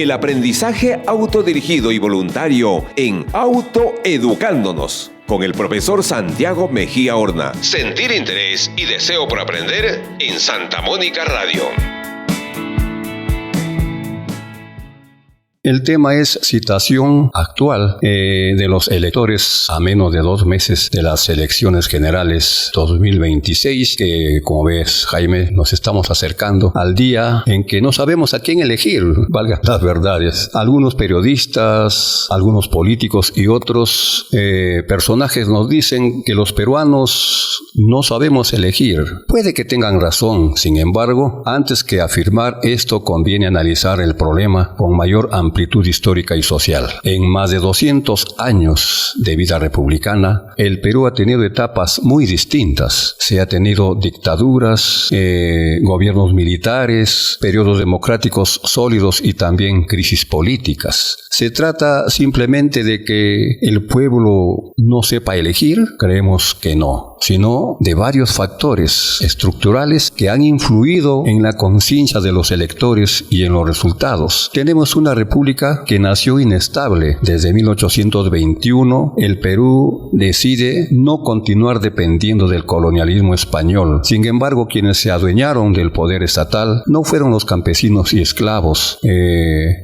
el aprendizaje autodirigido y voluntario en Autoeducándonos, con el profesor Santiago Mejía Horna. Sentir interés y deseo por aprender en Santa Mónica Radio. El tema es situación actual de los electores a menos de 2 meses de las elecciones generales 2026, que como ves, Jaime, nos estamos acercando al día en que no sabemos a quién elegir, valga las verdades. Algunos periodistas, algunos políticos y otros personajes nos dicen que los peruanos no sabemos elegir. Puede que tengan razón, sin embargo, antes que afirmar esto conviene analizar el problema con mayor amplitud histórica y social. En más de 200 años de vida republicana, el Perú ha tenido etapas muy distintas. Se ha tenido dictaduras, gobiernos militares, periodos democráticos sólidos y también crisis políticas. ¿Se trata simplemente de que el pueblo no sepa elegir? Creemos que no, sino de varios factores estructurales que han influido en la conciencia de los electores y en los resultados. Tenemos una república que nació inestable. Desde 1821, el Perú decide no continuar dependiendo del colonialismo español. Sin embargo, quienes se adueñaron del poder estatal no fueron los campesinos y esclavos,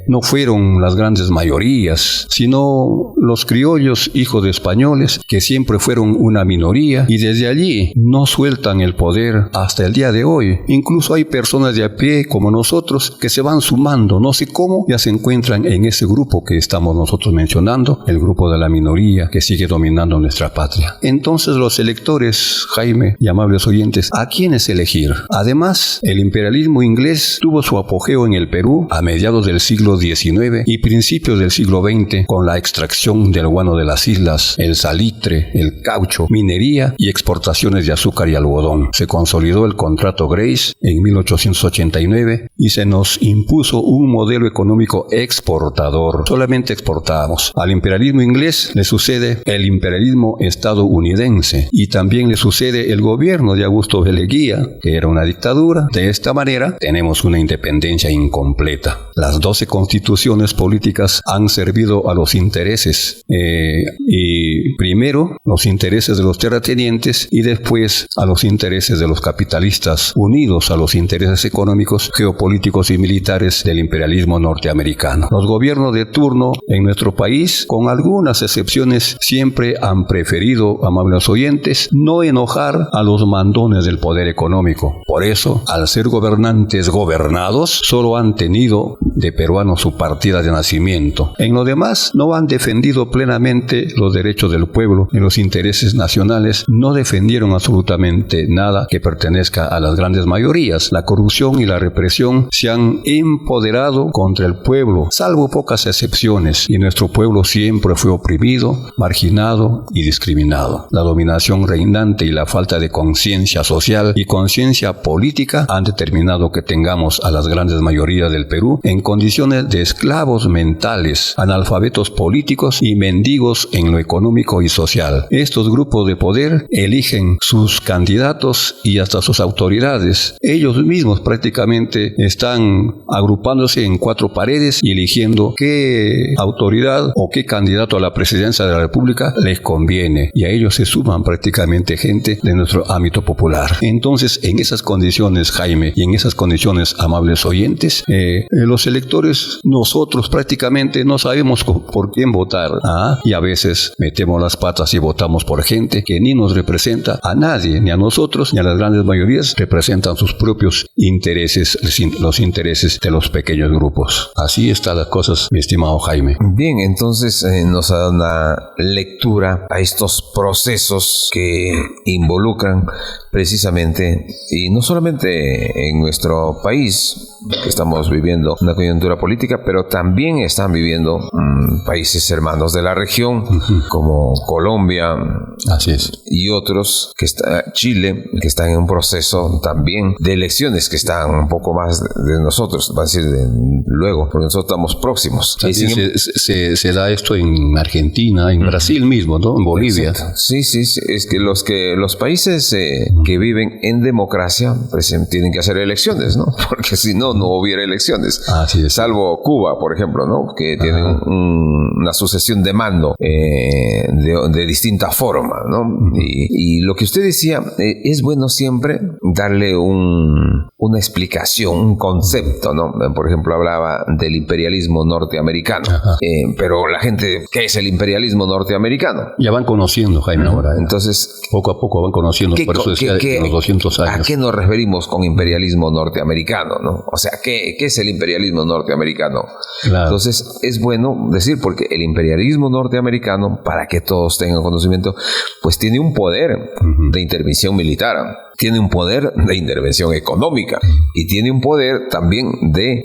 no fueron las grandes mayorías, sino los criollos hijos de españoles, que siempre fueron una minoría, y desde allí no sueltan el poder hasta el día de hoy. Incluso hay personas de a pie como nosotros que se van sumando, no sé cómo, ya se encuentran en ese grupo que estamos nosotros mencionando, el grupo de la minoría que sigue dominando nuestra patria. Entonces los electores, Jaime y amables oyentes, ¿a quiénes elegir? Además, el imperialismo inglés tuvo su apogeo en el Perú a mediados del siglo XIX y principios del siglo XX con la extracción del guano de las islas, el salitre, el caucho, minería y exportaciones de azúcar y algodón. Se consolidó el contrato Grace en 1889 y se nos impuso un modelo económico exportador. Solamente exportábamos. Al imperialismo inglés le sucede el imperialismo estadounidense y también le sucede el gobierno de Augusto B. Leguía, que era una dictadura. De esta manera tenemos una independencia incompleta. Las 12 constituciones políticas han servido a los intereses y primero los intereses de los terratenientes y después a los intereses de los capitalistas, unidos a los intereses económicos, geopolíticos y militares del imperialismo norteamericano. Los gobiernos de turno en nuestro país, con algunas excepciones, siempre han preferido, amables oyentes, no enojar a los mandones del poder económico. Por eso, al ser gobernantes gobernados, solo han tenido de peruanos su partida de nacimiento. En lo demás, no han defendido plenamente los derechos del pueblo y los intereses nacionales. No defendieron absolutamente nada que pertenezca a las grandes mayorías. La corrupción y la represión se han empoderado contra el pueblo, salvo pocas excepciones, y nuestro pueblo siempre fue oprimido, marginado y discriminado. La dominación reinante y la falta de conciencia social y conciencia política han determinado que tengamos a las grandes mayorías del Perú en condiciones de esclavos mentales, analfabetos políticos y mendigos en lo económico y social. Estos grupos de poder eligen sus candidatos y hasta sus autoridades. Ellos mismos prácticamente están agrupándose en 4 paredes y eligiendo qué autoridad o qué candidato a la presidencia de la República les conviene, y a ellos se suman prácticamente gente de nuestro ámbito popular. Entonces, en esas condiciones, Jaime, y en esas condiciones, amables oyentes, los electores, nosotros prácticamente no sabemos por quién votar, y a veces metemos las patas y votamos por gente que ni nos representa a nadie, ni a nosotros, ni a las grandes mayorías. Representan sus propios intereses, los intereses de los pequeños grupos. Así están las cosas, mi estimado Jaime. Bien, entonces nos ha dado una lectura a estos procesos que involucran precisamente, y no solamente en nuestro país, que estamos viviendo una coyuntura política, pero también están viviendo países hermanos de la región, como Colombia, así es, y otros, que está Chile, que están en un proceso también de elecciones que están un poco más de nosotros, va a decir luego, porque nosotros estamos próximos. Se da esto en Argentina, en Brasil mismo, ¿no? En Bolivia. Exacto. Sí, es que los países que viven en democracia pues tienen que hacer elecciones, ¿no? Porque si no no hubiera elecciones. Así es. Salvo Cuba, por ejemplo, ¿no? Que tiene una sucesión de mando de distinta forma, ¿no? Y lo que usted decía, es bueno siempre darle una explicación, un concepto, ¿no? Por ejemplo, hablaba del imperialismo norteamericano. Pero la gente, ¿qué es el imperialismo norteamericano? Ya van conociendo, Jaime, ahora. Entonces, poco a poco van conociendo, por eso decía los 200 años. ¿A qué nos referimos con imperialismo norteamericano, no? O sea, ¿qué es el imperialismo norteamericano? Claro. Entonces, es bueno decir, porque el imperialismo norteamericano, para que todos tengan conocimiento, pues tiene un poder de intervención militar, tiene un poder de intervención económica y tiene un poder también de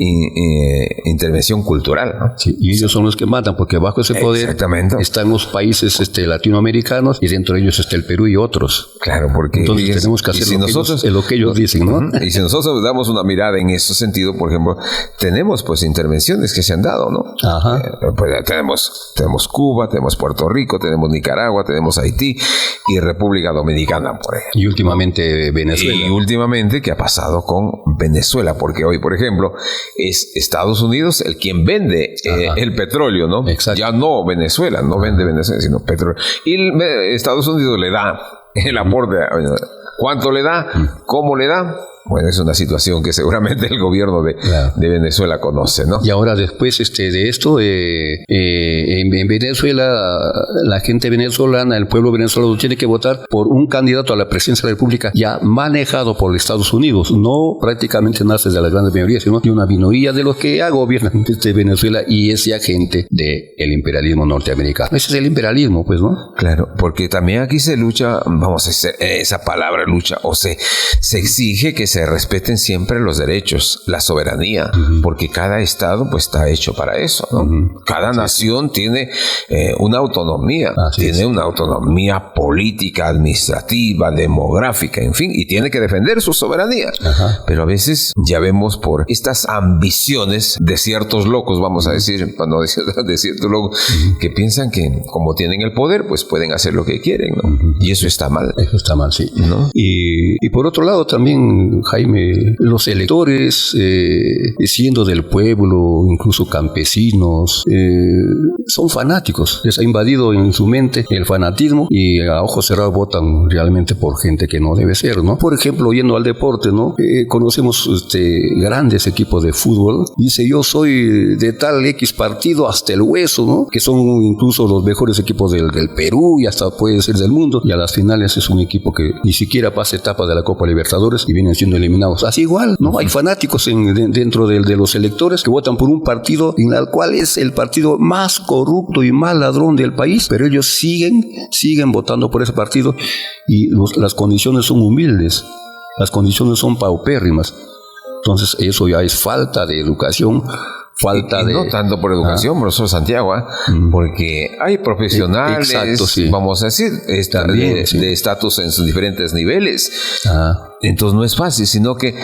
intervención cultural, ¿no? Sí, y ellos son los que matan, porque bajo ese poder están los países latinoamericanos, y dentro de ellos está el Perú y otros. Claro, porque entonces tenemos que hacer lo que ellos dicen, ¿no? Y si nosotros damos una mirada en ese sentido, por ejemplo, tenemos pues intervenciones que se han dado, ¿no? Pues tenemos Cuba, tenemos Puerto Rico, tenemos Nicaragua, tenemos Haití y República Dominicana, por ejemplo. Y últimamente Venezuela. Y últimamente, ¿qué ha pasado con Venezuela? Porque hoy, por ejemplo, es Estados Unidos el quien vende el petróleo, ¿no? Exacto. Ya no Venezuela, no vende Venezuela, sino petróleo. Y Estados Unidos le da el aporte. ¿Cuánto le da? ¿Cómo le da? Bueno, es una situación que seguramente el gobierno de Venezuela conoce, ¿no? Y ahora después de esto, en Venezuela, la gente venezolana, el pueblo venezolano tiene que votar por un candidato a la presidencia de la República ya manejado por Estados Unidos. No prácticamente nace de las grandes mayorías, sino de una minoría de los que ya gobiernan desde Venezuela y es ya gente del imperialismo norteamericano. Ese es el imperialismo, pues, ¿no? Claro, porque también aquí se lucha, vamos a decir, esa palabra lucha, o se exige que se respeten siempre los derechos, la soberanía, porque cada estado pues está hecho para eso, ¿no? Cada nación tiene una autonomía, una autonomía política, administrativa, demográfica, en fin, y tiene que defender su soberanía. Pero a veces ya vemos por estas ambiciones de ciertos locos, vamos a decir, para no decir de ciertos locos, que piensan que como tienen el poder, pues pueden hacer lo que quieren, ¿no? Y eso está mal. Eso está mal, sí. ¿No? Y por otro lado también, Jaime, los electores, siendo del pueblo, incluso campesinos, son fanáticos. Les ha invadido en su mente el fanatismo y a ojos cerrados votan realmente por gente que no debe ser, ¿no? Por ejemplo, yendo al deporte, ¿no? Conocemos grandes equipos de fútbol. Dice, yo soy de tal X partido hasta el hueso, ¿no? Que son incluso los mejores equipos del Perú y hasta puede ser del mundo. Y a las finales es un equipo que ni siquiera pasa etapa de la Copa Libertadores y vienen siendo eliminados. Así igual, ¿no? Hay fanáticos dentro de los electores que votan por un partido en el cual es el partido más corrupto y más ladrón del país, pero ellos siguen votando por ese partido y las condiciones son humildes, las condiciones son paupérrimas. Entonces eso ya es falta de educación. No tanto por educación, profesor Santiago, porque hay profesionales, vamos a decir, de estatus en sus diferentes niveles. Entonces no es fácil, sino que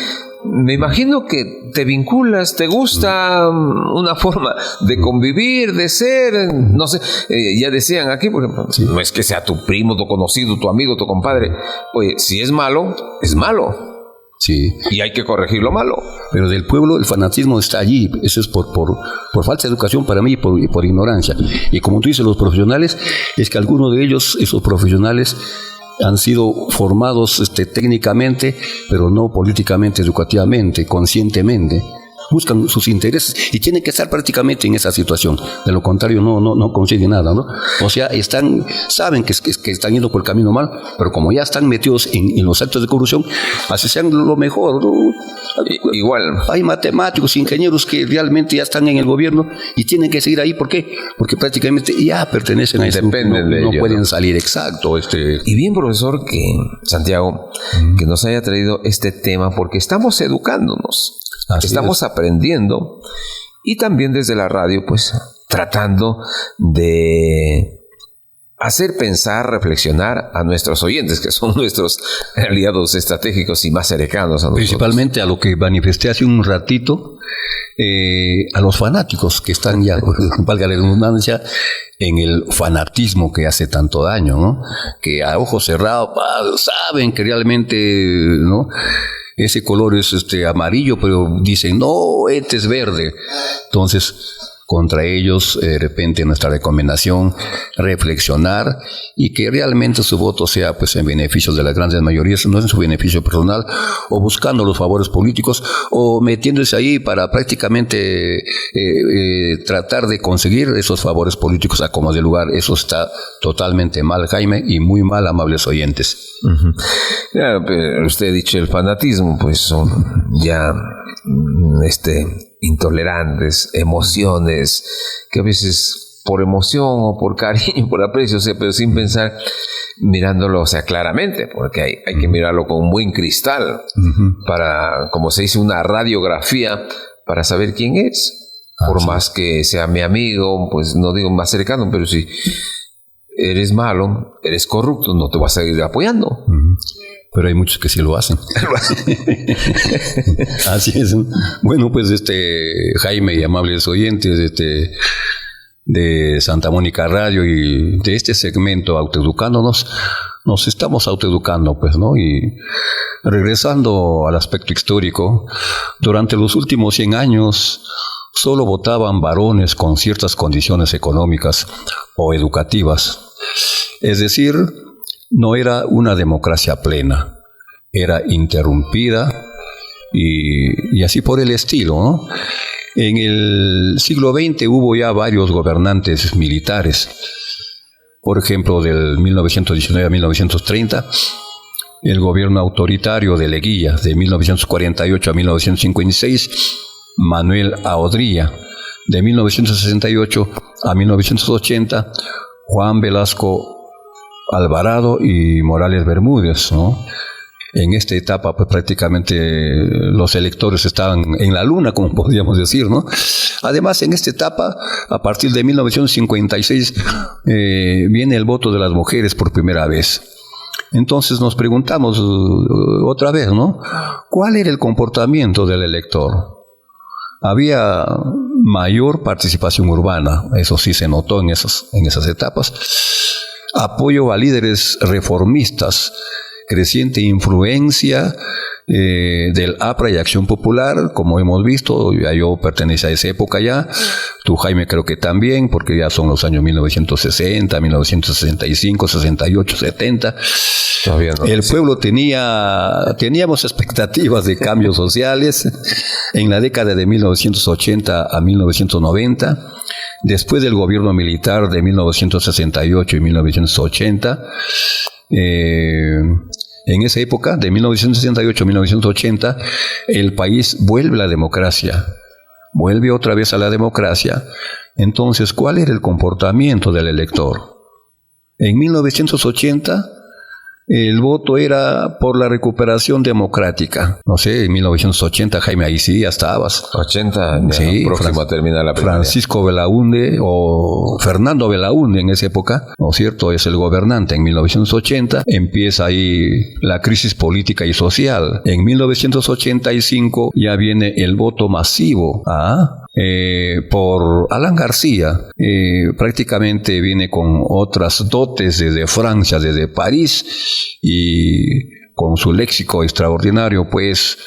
me imagino que te vinculas, te gusta una forma de convivir, de ser, no sé, ya decían aquí, por ejemplo, no es que sea tu primo, tu conocido, tu amigo, tu compadre. Oye, si es malo, es malo. Sí. Y hay que corregir lo malo. Pero del pueblo el fanatismo está allí. Eso es por falta de educación para mí y por ignorancia. Y como tú dices, los profesionales, es que algunos de ellos, esos profesionales, han sido formados técnicamente, pero no políticamente, educativamente, conscientemente. Buscan sus intereses y tienen que estar prácticamente en esa situación. De lo contrario no consiguen nada, ¿no? O sea, saben que están yendo por el camino mal, pero como ya están metidos en los actos de corrupción, así sean lo mejor, ¿no? Igual. Hay matemáticos, ingenieros que realmente ya están en el gobierno y tienen que seguir ahí. ¿Por qué? Porque prácticamente ya pertenecen a ese grupo. Dependen de ellos, no pueden salir, exacto. Y bien, profesor, que Santiago, que nos haya traído este tema, porque estamos educándonos. Estamos aprendiendo y también desde la radio, pues, tratando de hacer pensar, reflexionar a nuestros oyentes, que son nuestros aliados estratégicos y más cercanos a nosotros. Principalmente a lo que manifesté hace un ratito, a los fanáticos que están ya, valga la redundancia, en el fanatismo que hace tanto daño, ¿no? Que a ojos cerrados saben que realmente, ¿no? ese color es amarillo, pero dicen, no, este es verde. Entonces, contra ellos, de repente nuestra recomendación, reflexionar y que realmente su voto sea pues en beneficio de las grandes mayorías, no en su beneficio personal, o buscando los favores políticos, o metiéndose ahí para prácticamente tratar de conseguir esos favores políticos a como de lugar. Eso está totalmente mal, Jaime, y muy mal, amables oyentes. Uh-huh. Ya, usted ha dicho el fanatismo, pues son ya intolerantes, emociones, que a veces por emoción o por cariño, por aprecio, pero sin pensar, mirándolo, claramente, porque hay que mirarlo con un buen cristal, para, como se dice, una radiografía, para saber quién es. Por más que sea mi amigo, pues no digo más cercano, pero si eres malo, eres corrupto, no te vas a seguir apoyando. Pero hay muchos que sí lo hacen. Así es. Bueno, pues Jaime y amables oyentes de Santa Mónica Radio y de este segmento Autoeducándonos, nos estamos autoeducando, pues, ¿no? Y regresando al aspecto histórico, durante los últimos 100 años solo votaban varones con ciertas condiciones económicas o educativas. Es decir, no era una democracia plena, era interrumpida y así por el estilo, ¿no? En el siglo XX hubo ya varios gobernantes militares. Por ejemplo, del 1919 a 1930, el gobierno autoritario de Leguía, de 1948 a 1956, Manuel Aodría, de 1968 a 1980, Juan Velasco Alvarado y Morales Bermúdez, ¿no? En esta etapa, pues prácticamente los electores estaban en la luna, como podríamos decir, ¿no? Además, en esta etapa, a partir de 1956, viene el voto de las mujeres por primera vez. Entonces nos preguntamos otra vez, ¿no? ¿Cuál era el comportamiento del elector? Había mayor participación urbana, eso sí se notó en esas etapas. Apoyo a líderes reformistas, creciente influencia del APRA y Acción Popular, como hemos visto. Yo pertenezco a esa época ya, tú, Jaime, creo que también, porque ya son los años 1960, 1965, 68, 70. No, el pueblo teníamos expectativas de cambios sociales en la década de 1980 a 1990. Después del gobierno militar de 1968 y 1980, en esa época, de 1968 a 1980, el país vuelve a la democracia, vuelve otra vez a la democracia. Entonces, ¿cuál era el comportamiento del elector? En 1980, el voto era por la recuperación democrática. No sé, en 1980, Jaime, ahí sí ya estabas. 80, ya sí, próximo a terminar la primaria. Francisco Belaúnde o Fernando Belaúnde en esa época, ¿no es cierto?, es el gobernante. En 1980 empieza ahí la crisis política y social. En 1985 ya viene el voto masivo por Alan García. Prácticamente viene con otras dotes desde Francia, desde París, y con su léxico extraordinario, pues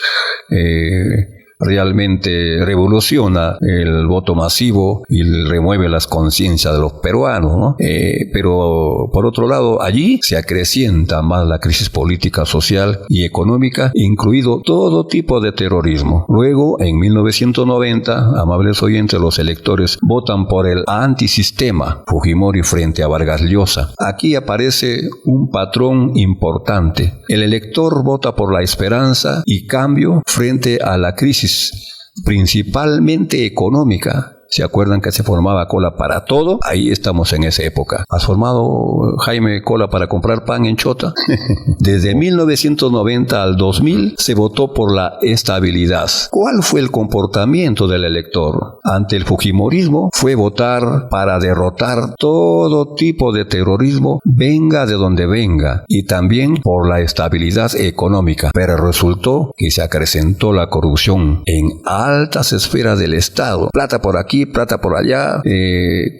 realmente revoluciona el voto masivo y remueve las conciencias de los peruanos, ¿no? Pero por otro lado, allí se acrecienta más la crisis política, social y económica, incluido todo tipo de terrorismo. Luego, en 1990, amables oyentes, los electores votan por el antisistema, Fujimori frente a Vargas Llosa. Aquí aparece un patrón importante. El elector vota por la esperanza y cambio frente a la crisis, principalmente económica. ¿Se acuerdan que se formaba cola para todo? Ahí estamos en esa época. ¿Has formado, Jaime, cola para comprar pan en Chota? Desde 1990 al 2000 se votó por la estabilidad. ¿Cuál fue el comportamiento del elector? Ante el fujimorismo fue votar para derrotar todo tipo de terrorismo, venga de donde venga, y también por la estabilidad económica. Pero resultó que se acrecentó la corrupción en altas esferas del Estado. Plata por aquí, aquí, plata por allá,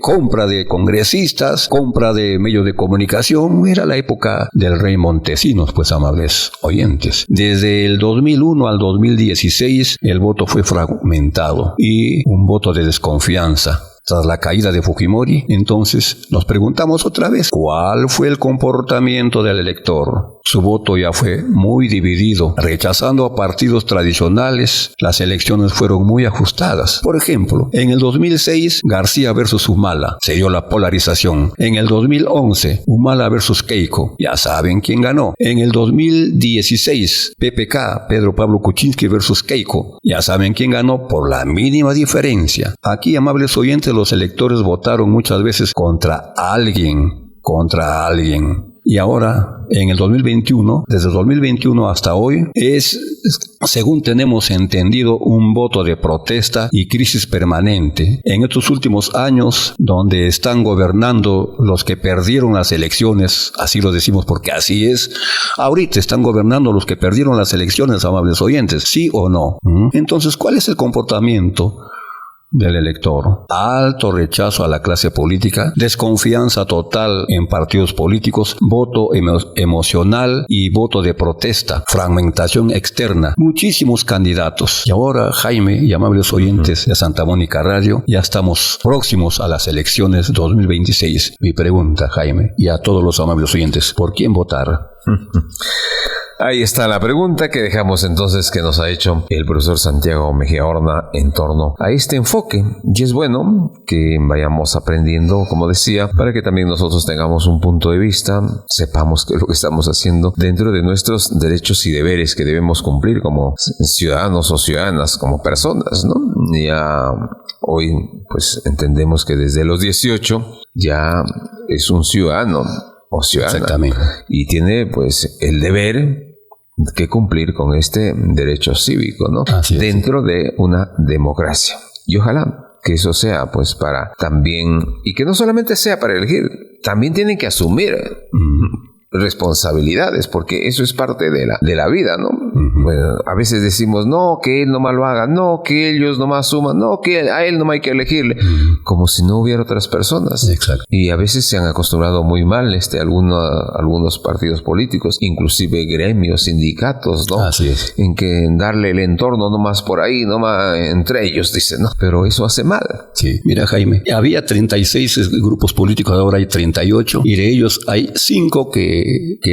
compra de congresistas, compra de medios de comunicación. Era la época del rey Montesinos, pues, amables oyentes. Desde el 2001 al 2016 el voto fue fragmentado y un voto de desconfianza. Tras la caída de Fujimori, entonces nos preguntamos otra vez, ¿cuál fue el comportamiento del elector? Su voto ya fue muy dividido. Rechazando a partidos tradicionales, las elecciones fueron muy ajustadas. Por ejemplo, en el 2006, García versus Humala, se dio la polarización. En el 2011, Humala versus Keiko, ya saben quién ganó. En el 2016, PPK, Pedro Pablo Kuczynski versus Keiko, ya saben quién ganó por la mínima diferencia. Aquí, amables oyentes, los electores votaron muchas veces contra alguien. Y ahora, en el 2021, desde el 2021 hasta hoy, es, según tenemos entendido, un voto de protesta y crisis permanente. En estos últimos años, donde están gobernando los que perdieron las elecciones, así lo decimos porque así es, ahorita están gobernando los que perdieron las elecciones, amables oyentes, ¿sí o no? Entonces, ¿cuál es el comportamiento del elector? Alto rechazo a la clase política, desconfianza total en partidos políticos, voto emocional y voto de protesta, fragmentación externa, muchísimos candidatos. Y ahora, Jaime y amables oyentes de Santa Mónica Radio, ya estamos próximos a las elecciones 2026. Mi pregunta, Jaime, y a todos los amables oyentes, ¿por quién votar? Ahí está la pregunta que dejamos entonces que nos ha hecho el profesor Santiago Mejía Horna en torno a este enfoque. Y es bueno que vayamos aprendiendo, como decía, para que también nosotros tengamos un punto de vista, sepamos qué es lo que estamos haciendo dentro de nuestros derechos y deberes que debemos cumplir como ciudadanos o ciudadanas, como personas, ¿no? Ya hoy pues entendemos que desde los 18 ya es un ciudadano o ciudadana. Exactamente. Y tiene pues el deber que cumplir con este derecho cívico, ¿no? Dentro de una democracia. Y ojalá que eso sea pues para también, y que no solamente sea para elegir, también tienen que asumir responsabilidades, porque eso es parte de la vida, ¿no? Bueno, a veces decimos, no, que él nomás lo haga, no, que ellos nomás suman, no, que a él nomás hay que elegirle, como si no hubiera otras personas. Exacto. Y a veces se han acostumbrado muy mal algunos partidos políticos, inclusive gremios, sindicatos, ¿no? Así es. En que darle el entorno nomás por ahí, nomás entre ellos, dicen, ¿no? Pero eso hace mal. Sí, mira, Jaime, había 36 grupos políticos, ahora hay 38, y de ellos hay 5 que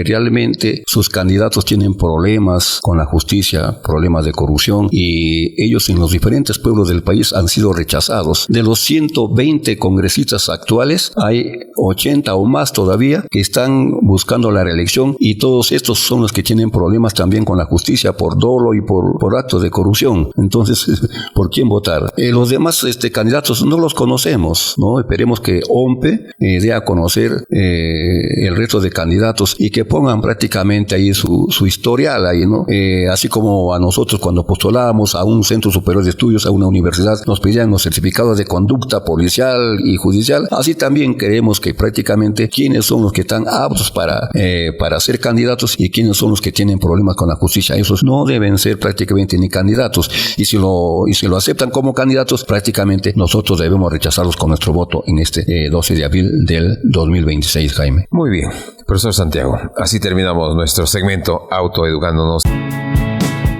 realmente sus candidatos tienen problemas con la justicia, problemas de corrupción, y ellos en los diferentes pueblos del país han sido rechazados. De los 120 congresistas actuales, hay 80 o más todavía que están buscando la reelección, y todos estos son los que tienen problemas también con la justicia por dolo y por actos de corrupción. Entonces, ¿por quién votar? Los demás candidatos no los conocemos, ¿no? Esperemos que OMPE dé a conocer el resto de candidatos y que pongan prácticamente ahí su historial ahí, ¿no? Así como a nosotros cuando postulábamos a un centro superior de estudios, a una universidad, nos pedían los certificados de conducta policial y judicial. Así también queremos que prácticamente quiénes son los que están aptos para ser candidatos y quiénes son los que tienen problemas con la justicia. Esos no deben ser prácticamente ni candidatos, y si lo aceptan como candidatos, prácticamente nosotros debemos rechazarlos con nuestro voto en este 12 de abril del 2026, Jaime. Muy bien, profesor Santiago, así terminamos nuestro segmento Autoeducándonos.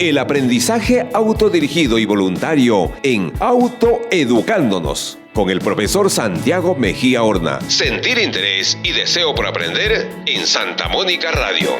El aprendizaje autodirigido y voluntario en Autoeducándonos, con el profesor Santiago Mejía Horna. Sentir interés y deseo por aprender en Santa Mónica Radio.